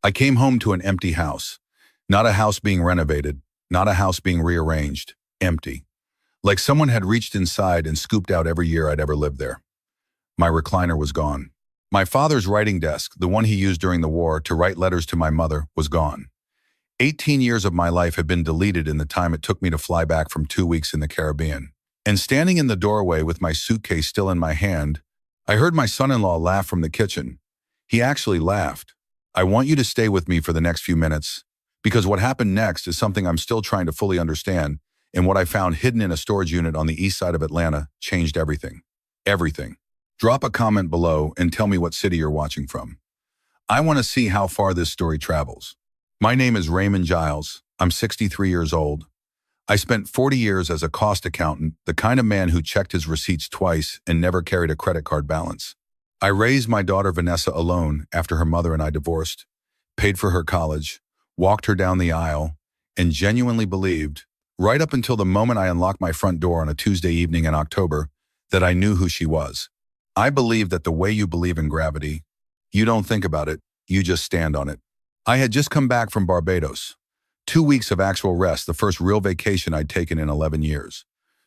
I came home to an empty house. Not a house being renovated, not a house being rearranged. Empty. Like someone had reached inside and scooped out every year I'd ever lived there. My recliner was gone. My father's writing desk, the one he used during the war to write letters to my mother, was gone. 18 years of my life had been deleted in the time it took me to fly back from 2 weeks in the Caribbean. And standing in the doorway with my suitcase still in my hand, I heard my son-in-law laugh from the kitchen. He actually laughed. I want you to stay with me for the next few minutes, because what happened next is something I'm still trying to fully understand, and what I found hidden in a storage unit on the east side of Atlanta changed everything. Everything. Drop a comment below and tell me what city you're watching from. I want to see how far this story travels. My name is Raymond Giles. I'm 63 years old. I spent 40 years as a cost accountant, the kind of man who checked his receipts twice and never carried a credit card balance. I raised my daughter Vanessa alone after her mother and I divorced, paid for her college, walked her down the aisle, and genuinely believed, right up until the moment I unlocked my front door on a Tuesday evening in October, that I knew who she was. I believe that the way you believe in gravity, you don't think about it, you just stand on it. I had just come back from Barbados. 2 weeks of actual rest, the first real vacation I'd taken in 11 years.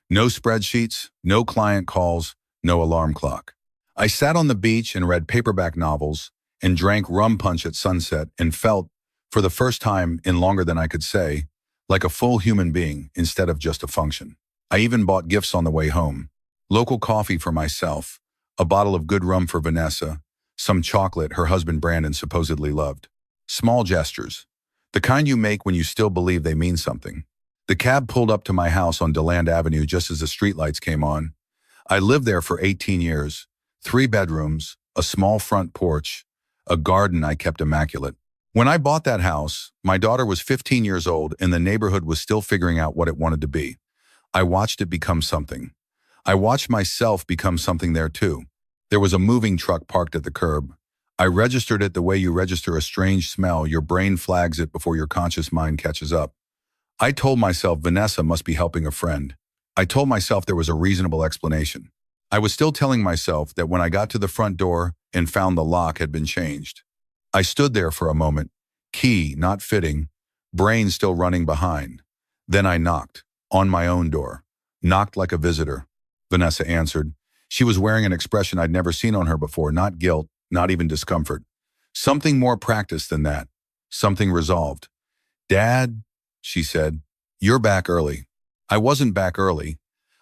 No spreadsheets, no client calls, no alarm clock. I sat on the beach and read paperback novels and drank rum punch at sunset and felt, for the first time in longer than I could say, like a full human being instead of just a function. I even bought gifts on the way home. Local coffee for myself, a bottle of good rum for Vanessa, some chocolate her husband Brandon supposedly loved. Small gestures. The kind you make when you still believe they mean something. The cab pulled up to my house on Deland Avenue just as the streetlights came on. I lived there for 18 years, 3 bedrooms, a small front porch, a garden I kept immaculate. When I bought that house, my daughter was 15 years old and the neighborhood was still figuring out what it wanted to be. I watched it become something. I watched myself become something there too. There was a moving truck parked at the curb. I registered it the way you register a strange smell. Your brain flags it before your conscious mind catches up. I told myself Vanessa must be helping a friend. I told myself there was a reasonable explanation. I was still telling myself that when I got to the front door and found the lock had been changed. I stood there for a moment, key not fitting, brain still running behind. Then I knocked, on my own door. Knocked like a visitor. Vanessa answered. She was wearing an expression I'd never seen on her before, not guilt, not even discomfort. Something more practiced than that. Something resolved. "Dad," she said, "you're back early." I wasn't back early.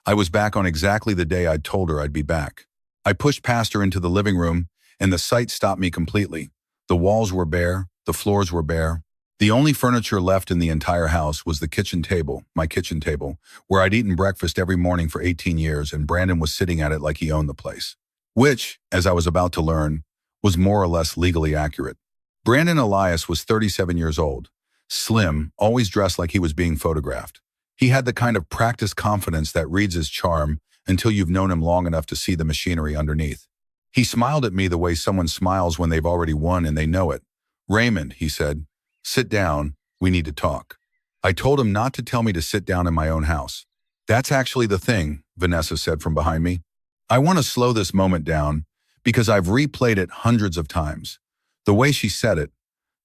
I was back on exactly the day I'd told her I'd be back. I pushed past her into the living room, and the sight stopped me completely. The walls were bare, the floors were bare. The only furniture left in the entire house was the kitchen table, my kitchen table, where I'd eaten breakfast every morning for 18 years, and Brandon was sitting at it like he owned the place. Which, as I was about to learn, was more or less legally accurate. Brandon Elias was 37 years old, slim, always dressed like he was being photographed. He had the kind of practiced confidence that reads as charm until you've known him long enough to see the machinery underneath. He smiled at me the way someone smiles when they've already won and they know it. "Raymond," he said, "sit down, we need to talk." I told him not to tell me to sit down in my own house. "That's actually the thing," Vanessa said from behind me. I want to slow this moment down because I've replayed it hundreds of times. The way she said it,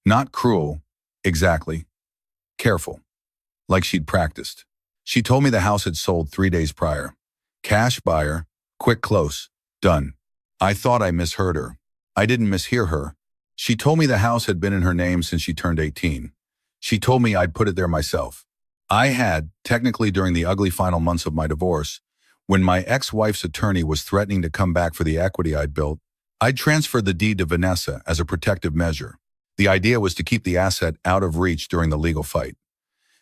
not cruel, exactly, careful, like she'd practiced. She told me the house had sold 3 days prior. Cash buyer, quick close, done. I thought I misheard her. I didn't mishear her. She told me the house had been in her name since she turned 18. She told me I'd put it there myself. I had, technically during the ugly final months of my divorce, when my ex-wife's attorney was threatening to come back for the equity I'd built, I'd transferred the deed to Vanessa as a protective measure. The idea was to keep the asset out of reach during the legal fight.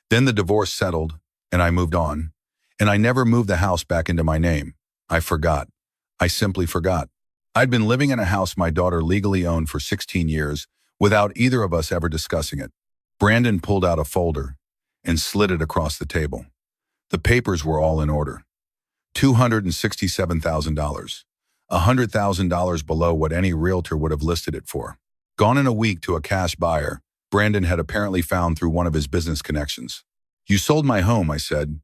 Then the divorce settled, and I moved on. And I never moved the house back into my name. I forgot. I simply forgot. I'd been living in a house my daughter legally owned for 16 years without either of us ever discussing it. Brandon pulled out a folder and slid it across the table. The papers were all in order. $267,000, $100,000 below what any realtor would have listed it for. Gone in a week to a cash buyer, Brandon had apparently found through one of his business connections. "You sold my home," I said.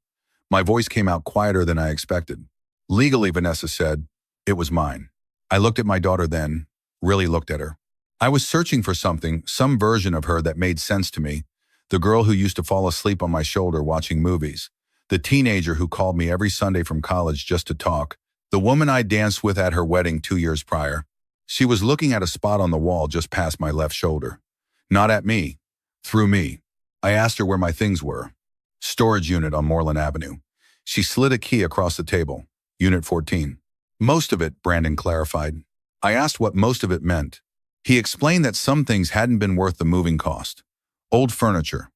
My voice came out quieter than I expected. "Legally," Vanessa said, "it was mine." I looked at my daughter then, really looked at her. I was searching for something, some version of her that made sense to me. The girl who used to fall asleep on my shoulder watching movies. The teenager who called me every Sunday from college just to talk. The woman I danced with at her wedding 2 years prior. She was looking at a spot on the wall just past my left shoulder. Not at me. Through me. I asked her where my things were. Storage unit on Moreland Avenue. She slid a key across the table. Unit 14. Most of it, Brandon clarified. I asked what most of it meant. He explained that some things hadn't been worth the moving cost. Old furniture,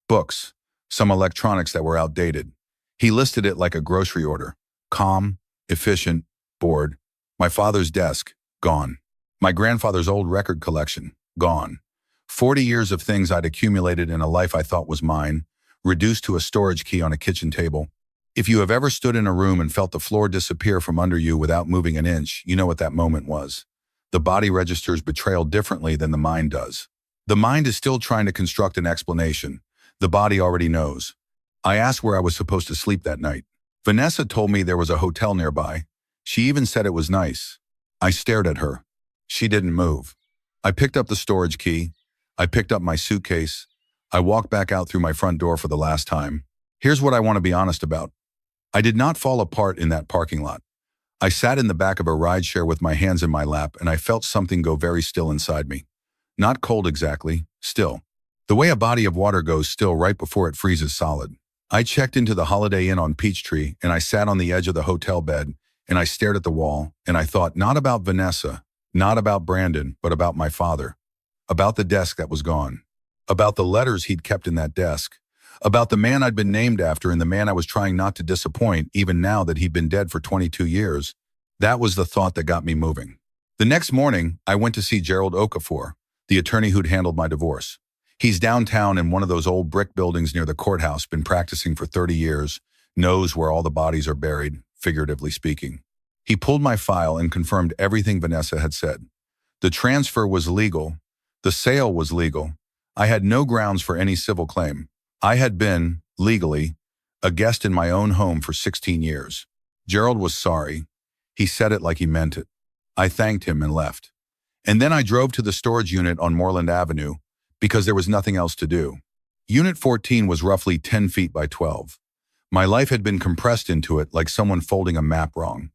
books, some electronics that were outdated. He listed it like a grocery order. Calm, efficient, bored. My father's desk, gone. My grandfather's old record collection, gone. 40 years of things I'd accumulated in a life I thought was mine, reduced to a storage key on a kitchen table. If you have ever stood in a room and felt the floor disappear from under you without moving an inch, you know what that moment was. The body registers betrayal differently than the mind does. The mind is still trying to construct an explanation. The body already knows. I asked where I was supposed to sleep that night. Vanessa told me there was a hotel nearby. She even said it was nice. I stared at her. She didn't move. I picked up the storage key. I picked up my suitcase. I walked back out through my front door for the last time. Here's what I want to be honest about. I did not fall apart in that parking lot. I sat in the back of a rideshare with my hands in my lap, and I felt something go very still inside me. Not cold exactly, still. The way a body of water goes still right before it freezes solid. I checked into the Holiday Inn on Peachtree, and I sat on the edge of the hotel bed, and I stared at the wall, and I thought not about Vanessa, not about Brandon, but about my father. About the desk that was gone. About the letters he'd kept in that desk. About the man I'd been named after and the man I was trying not to disappoint, even now that he'd been dead for 22 years. That was the thought that got me moving. The next morning, I went to see Gerald Okafor, the attorney who'd handled my divorce. He's downtown in one of those old brick buildings near the courthouse, been practicing for 30 years, knows where all the bodies are buried, figuratively speaking. He pulled my file and confirmed everything Vanessa had said. The transfer was legal. The sale was legal. I had no grounds for any civil claim. I had been, legally, a guest in my own home for 16 years. Gerald was sorry. He said it like he meant it. I thanked him and left. And then I drove to the storage unit on Moreland Avenue because there was nothing else to do. Unit 14 was roughly 10 feet by 12. My life had been compressed into it like someone folding a map wrong.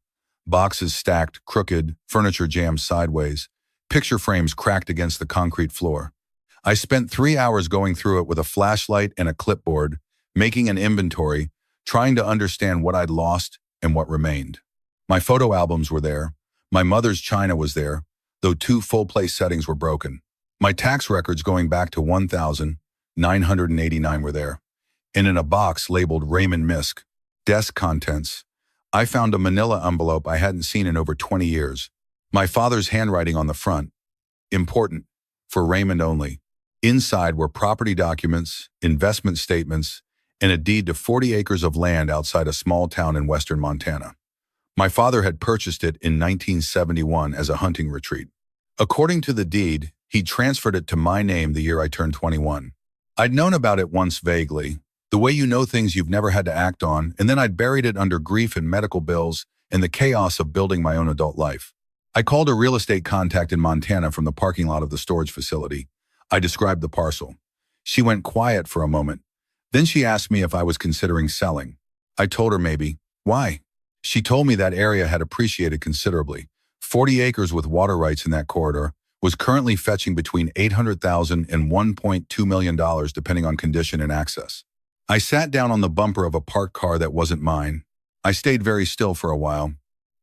Boxes stacked, crooked, furniture jammed sideways, picture frames cracked against the concrete floor. I spent 3 hours going through it with a flashlight and a clipboard, making an inventory, trying to understand what I'd lost and what remained. My photo albums were there. My mother's china was there, though 2 full-place settings were broken. My tax records going back to 1989 were there. And in a box labeled Raymond Misk, desk contents, I found a manila envelope I hadn't seen in over 20 years. My father's handwriting on the front. Important. For Raymond only. Inside were property documents, investment statements, and a deed to 40 acres of land outside a small town in western Montana. My father had purchased it in 1971 as a hunting retreat. According to the deed, he'd transferred it to my name the year I turned 21. I'd known about it once vaguely, the way you know things you've never had to act on, and then I'd buried it under grief and medical bills and the chaos of building my own adult life. I called a real estate contact in Montana from the parking lot of the storage facility. I described the parcel. She went quiet for a moment. Then she asked me if I was considering selling. I told her maybe. Why? She told me that area had appreciated considerably. 40 acres with water rights in that corridor was currently fetching between $800,000 and $1.2 million depending on condition and access. I sat down on the bumper of a parked car that wasn't mine. I stayed very still for a while.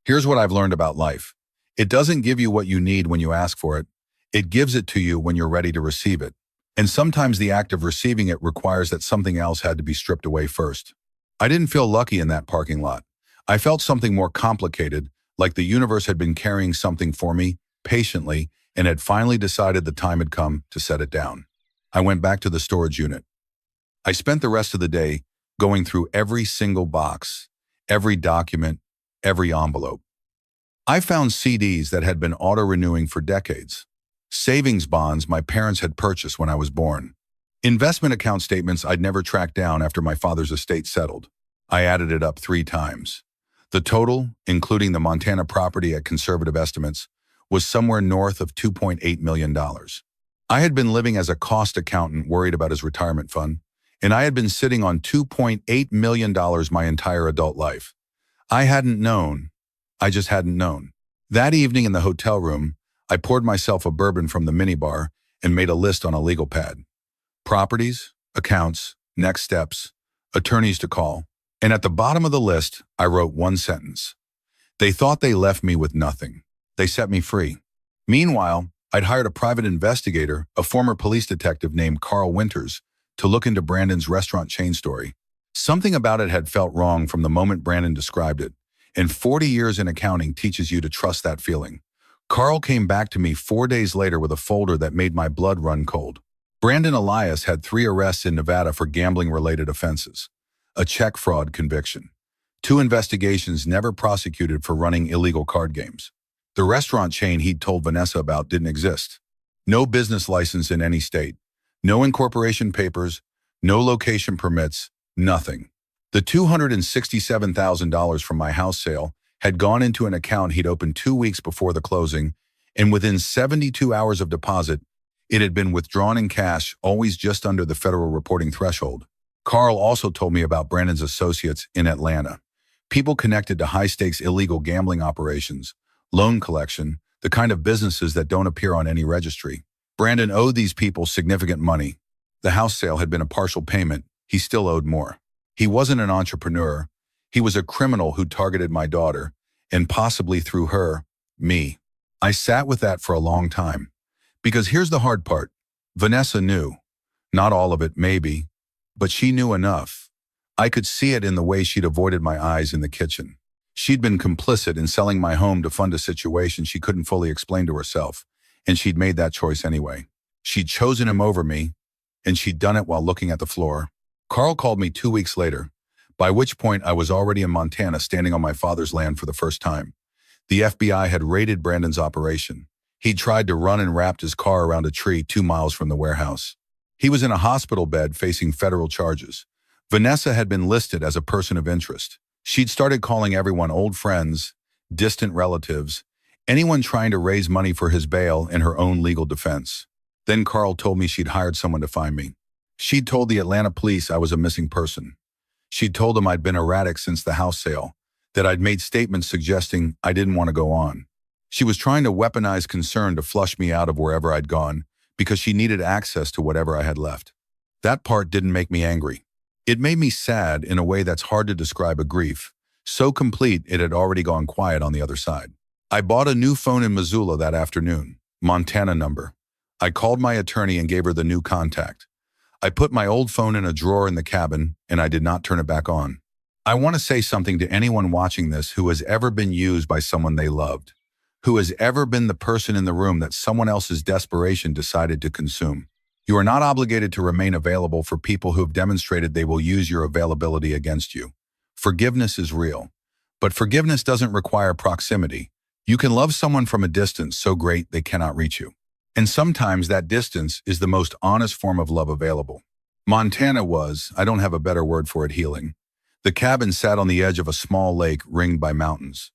Here's what I've learned about life. It doesn't give you what you need when you ask for it. It gives it to you when you're ready to receive it. And sometimes the act of receiving it requires that something else had to be stripped away first. I didn't feel lucky in that parking lot. I felt something more complicated, like the universe had been carrying something for me, patiently, and had finally decided the time had come to set it down. I went back to the storage unit. I spent the rest of the day going through every single box, every document, every envelope. I found CDs that had been auto-renewing for decades. Savings bonds my parents had purchased when I was born. Investment account statements I'd never tracked down after my father's estate settled. I added it up 3 times. The total, including the Montana property at conservative estimates, was somewhere north of $2.8 million. I had been living as a cost accountant worried about his retirement fund, and I had been sitting on $2.8 million my entire adult life. I hadn't known. I just hadn't known. That evening in the hotel room, I poured myself a bourbon from the minibar and made a list on a legal pad. Properties, accounts, next steps, attorneys to call. And at the bottom of the list, I wrote one sentence. They thought they left me with nothing. They set me free. Meanwhile, I'd hired a private investigator, a former police detective named Carl Winters, to look into Brandon's restaurant chain story. Something about it had felt wrong from the moment Brandon described it, and 40 years in accounting teaches you to trust that feeling. Carl came back to me 4 days later with a folder that made my blood run cold. Brandon Elias had 3 arrests in Nevada for gambling-related offenses, a check fraud conviction, 2 investigations never prosecuted for running illegal card games. The restaurant chain he'd told Vanessa about didn't exist. No business license in any state, no incorporation papers, no location permits, nothing. The $267,000 from my house sale had gone into an account he'd opened 2 weeks before the closing, and within 72 hours of deposit, it had been withdrawn in cash, always just under the federal reporting threshold. Carl also told me about Brandon's associates in Atlanta, people connected to high-stakes illegal gambling operations, loan collection, the kind of businesses that don't appear on any registry. Brandon owed these people significant money. The house sale had been a partial payment. He still owed more. He wasn't an entrepreneur. He was a criminal who targeted my daughter, and possibly through her, me. I sat with that for a long time. Because here's the hard part. Vanessa knew. Not all of it, maybe, but she knew enough. I could see it in the way she'd avoided my eyes in the kitchen. She'd been complicit in selling my home to fund a situation she couldn't fully explain to herself, and she'd made that choice anyway. She'd chosen him over me, and she'd done it while looking at the floor. Carl called me 2 weeks later, by which point I was already in Montana standing on my father's land for the first time. The FBI had raided Brandon's operation. He'd tried to run and wrapped his car around a tree 2 miles from the warehouse. He was in a hospital bed facing federal charges. Vanessa had been listed as a person of interest. She'd started calling everyone old friends, distant relatives, anyone trying to raise money for his bail and her own legal defense. Then Carl told me she'd hired someone to find me. She'd told the Atlanta police I was a missing person. She'd told them I'd been erratic since the house sale, that I'd made statements suggesting I didn't want to go on. She was trying to weaponize concern to flush me out of wherever I'd gone because she needed access to whatever I had left. That part didn't make me angry. It made me sad in a way that's hard to describe a grief, so complete it had already gone quiet on the other side. I bought a new phone in Missoula that afternoon, Montana number. I called my attorney and gave her the new contact. I put my old phone in a drawer in the cabin, and I did not turn it back on. I want to say something to anyone watching this who has ever been used by someone they loved, who has ever been the person in the room that someone else's desperation decided to consume. You are not obligated to remain available for people who have demonstrated they will use your availability against you. Forgiveness is real, but forgiveness doesn't require proximity. You can love someone from a distance so great they cannot reach you. And sometimes that distance is the most honest form of love available. Montana was, I don't have a better word for it, healing. The cabin sat on the edge of a small lake ringed by mountains.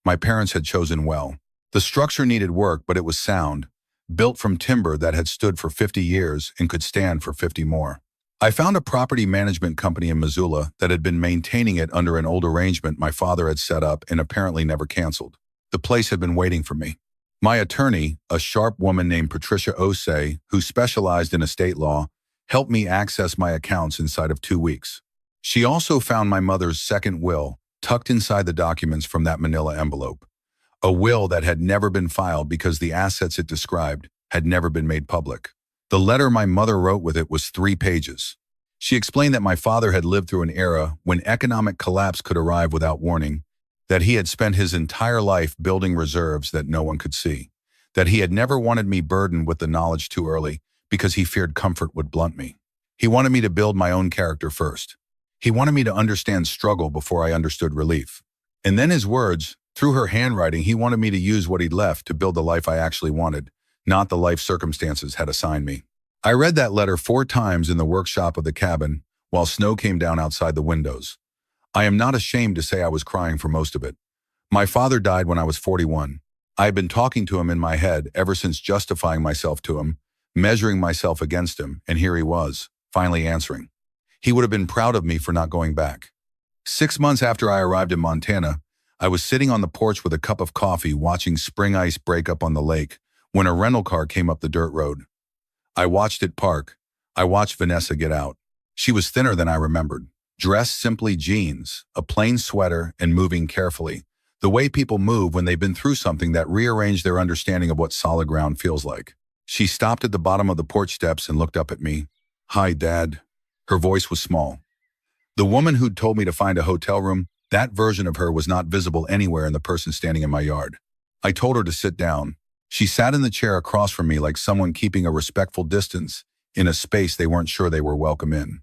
My parents had chosen well. The structure needed work, but it was sound, built from timber that had stood for 50 years and could stand for 50 more. I found a property management company in Missoula that had been maintaining it under an old arrangement my father had set up and apparently never canceled. The place had been waiting for me. My attorney, a sharp woman named Patricia Osei, who specialized in estate law, helped me access my accounts inside of 2 weeks. She also found my mother's second will tucked inside the documents from that manila envelope. A will that had never been filed because the assets it described had never been made public. The letter my mother wrote with it was 3 pages. She explained that my father had lived through an era when economic collapse could arrive without warning, that he had spent his entire life building reserves that no one could see, that he had never wanted me burdened with the knowledge too early because he feared comfort would blunt me. He wanted me to build my own character first. He wanted me to understand struggle before I understood relief. And then his words, through her handwriting, he wanted me to use what he'd left to build the life I actually wanted, not the life circumstances had assigned me. I read that letter 4 times in the workshop of the cabin while snow came down outside the windows. I am not ashamed to say I was crying for most of it. My father died when I was 41. I had been talking to him in my head ever since, justifying myself to him, measuring myself against him, and here he was, finally answering. He would have been proud of me for not going back. 6 months after I arrived in Montana, I was sitting on the porch with a cup of coffee watching spring ice break up on the lake when a rental car came up the dirt road. I watched it park. I watched Vanessa get out. She was thinner than I remembered, dressed simply jeans, a plain sweater, and moving carefully, the way people move when they've been through something that rearranged their understanding of what solid ground feels like. She stopped at the bottom of the porch steps and looked up at me. "Hi, Dad." Her voice was small. The woman who'd told me to find a hotel room, that version of her was not visible anywhere in the person standing in my yard. I told her to sit down. She sat in the chair across from me like someone keeping a respectful distance in a space they weren't sure they were welcome in.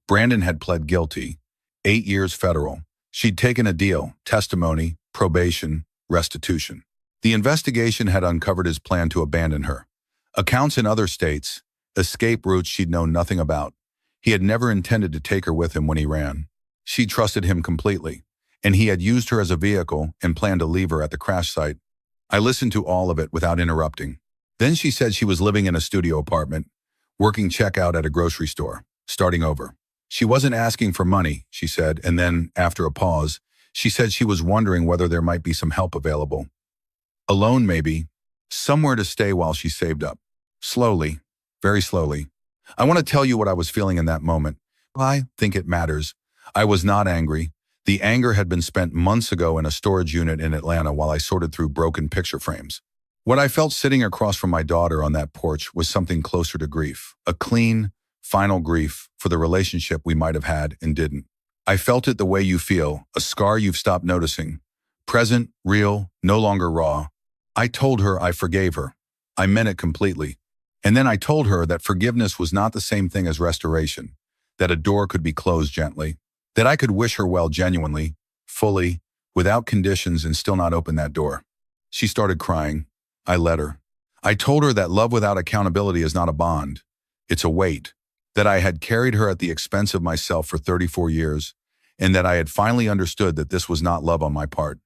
Brandon had pled guilty. 8 years federal. She'd taken a deal, testimony, probation, restitution. The investigation had uncovered his plan to abandon her. Accounts in other states, escape routes she'd known nothing about. He had never intended to take her with him when he ran. She trusted him completely, and he had used her as a vehicle and planned to leave her at the crash site. I listened to all of it without interrupting. Then she said she was living in a studio apartment, working checkout at a grocery store, starting over. She wasn't asking for money, she said, and then, after a pause, she said she was wondering whether there might be some help available. A loan, maybe. Somewhere to stay while she saved up. Slowly, very slowly. I want to tell you what I was feeling in that moment. I think it matters. I was not angry. The anger had been spent months ago in a storage unit in Atlanta while I sorted through broken picture frames. What I felt sitting across from my daughter on that porch was something closer to grief, a clean, final grief for the relationship we might have had and didn't. I felt it the way you feel, a scar you've stopped noticing. Present, real, no longer raw. I told her I forgave her. I meant it completely. And then I told her that forgiveness was not the same thing as restoration, that a door could be closed gently, that I could wish her well genuinely, fully, without conditions and still not open that door. She started crying. I let her. I told her that love without accountability is not a bond. It's a weight, that I had carried her at the expense of myself for 34 years, and that I had finally understood that this was not love on my part.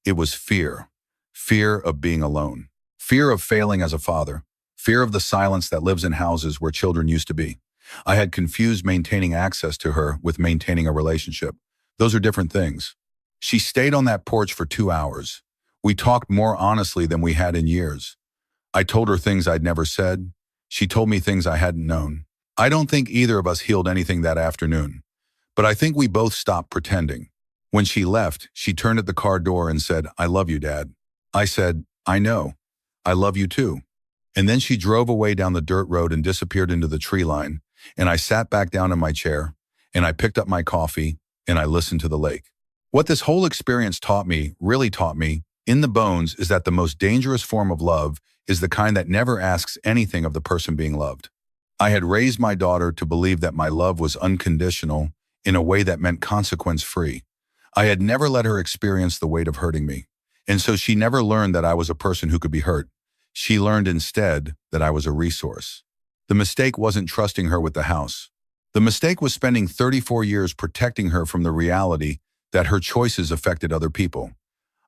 It was fear. Fear of being alone. Fear of failing as a father. Fear of the silence that lives in houses where children used to be. I had confused maintaining access to her with maintaining a relationship. Those are different things. She stayed on that porch for 2 hours. We talked more honestly than we had in years. I told her things I'd never said. She told me things I hadn't known. I don't think either of us healed anything that afternoon, but I think we both stopped pretending. When she left, she turned at the car door and said, "I love you, Dad." I said, "I know. I love you too." And then she drove away down the dirt road and disappeared into the tree line, and I sat back down in my chair, and I picked up my coffee, and I listened to the lake. What this whole experience taught me, really taught me, in the bones, is that the most dangerous form of love is the kind that never asks anything of the person being loved. I had raised my daughter to believe that my love was unconditional in a way that meant consequence-free. I had never let her experience the weight of hurting me, and so she never learned that I was a person who could be hurt. She learned instead that I was a resource. The mistake wasn't trusting her with the house. The mistake was spending 34 years protecting her from the reality that her choices affected other people.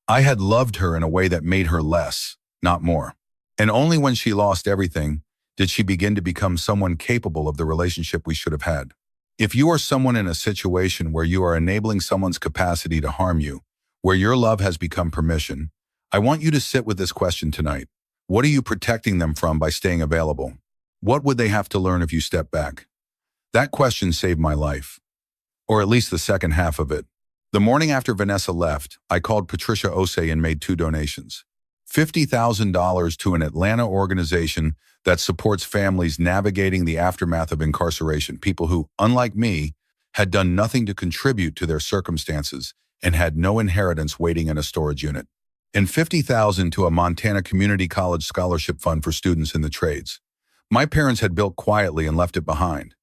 I had loved her in a way that made her less, not more. And only when she lost everything did she begin to become someone capable of the relationship we should have had. If you are someone in a situation where you are enabling someone's capacity to harm you, where your love has become permission, I want you to sit with this question tonight. What are you protecting them from by staying available? What would they have to learn if you step back? That question saved my life, or at least the second half of it. The morning after Vanessa left, I called Patricia Osei and made 2 donations. $50,000 to an Atlanta organization that supports families navigating the aftermath of incarceration, people who, unlike me, had done nothing to contribute to their circumstances and had no inheritance waiting in a storage unit. And $50,000 to a Montana Community College scholarship fund for students in the trades. My parents had built quietly and left it behind.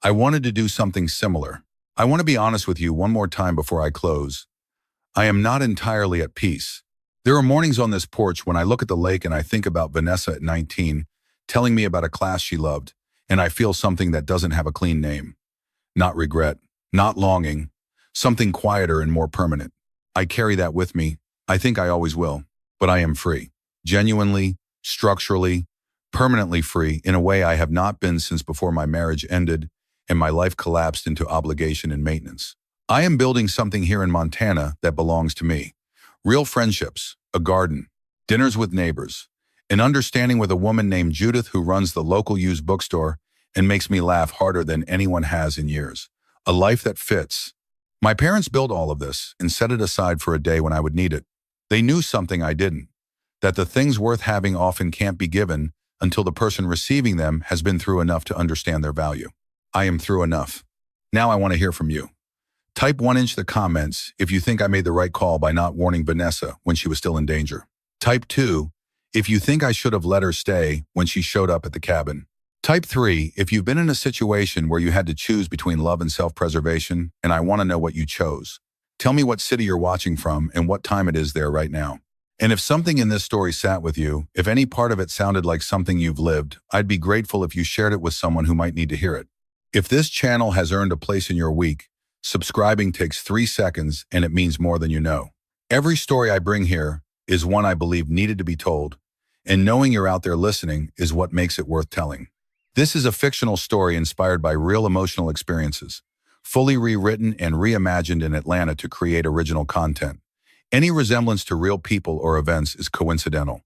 I wanted to do something similar. I want to be honest with you one more time before I close. I am not entirely at peace. There are mornings on this porch when I look at the lake and I think about Vanessa at 19, telling me about a class she loved, and I feel something that doesn't have a clean name. Not regret, not longing, something quieter and more permanent. I carry that with me. I think I always will, but I am free. Genuinely, structurally, permanently free in a way I have not been since before my marriage ended and my life collapsed into obligation and maintenance. I am building something here in Montana that belongs to me. Real friendships, a garden, dinners with neighbors, an understanding with a woman named Judith who runs the local used bookstore and makes me laugh harder than anyone has in years. A life that fits. My parents built all of this and set it aside for a day when I would need it. They knew something I didn't, that the things worth having often can't be given until the person receiving them has been through enough to understand their value. I am through enough. Now I want to hear from you. Type 1 in the comments if you think I made the right call by not warning Vanessa when she was still in danger. Type 2 if you think I should have let her stay when she showed up at the cabin. Type 3 if you've been in a situation where you had to choose between love and self-preservation, and I want to know what you chose. Tell me what city you're watching from and what time it is there right now. And if something in this story sat with you, if any part of it sounded like something you've lived, I'd be grateful if you shared it with someone who might need to hear it. If this channel has earned a place in your week, subscribing takes 3 seconds and it means more than you know. Every story I bring here is one I believe needed to be told, and knowing you're out there listening is what makes it worth telling. This is a fictional story inspired by real emotional experiences, fully rewritten and reimagined in Atlanta to create original content. Any resemblance to real people or events is coincidental.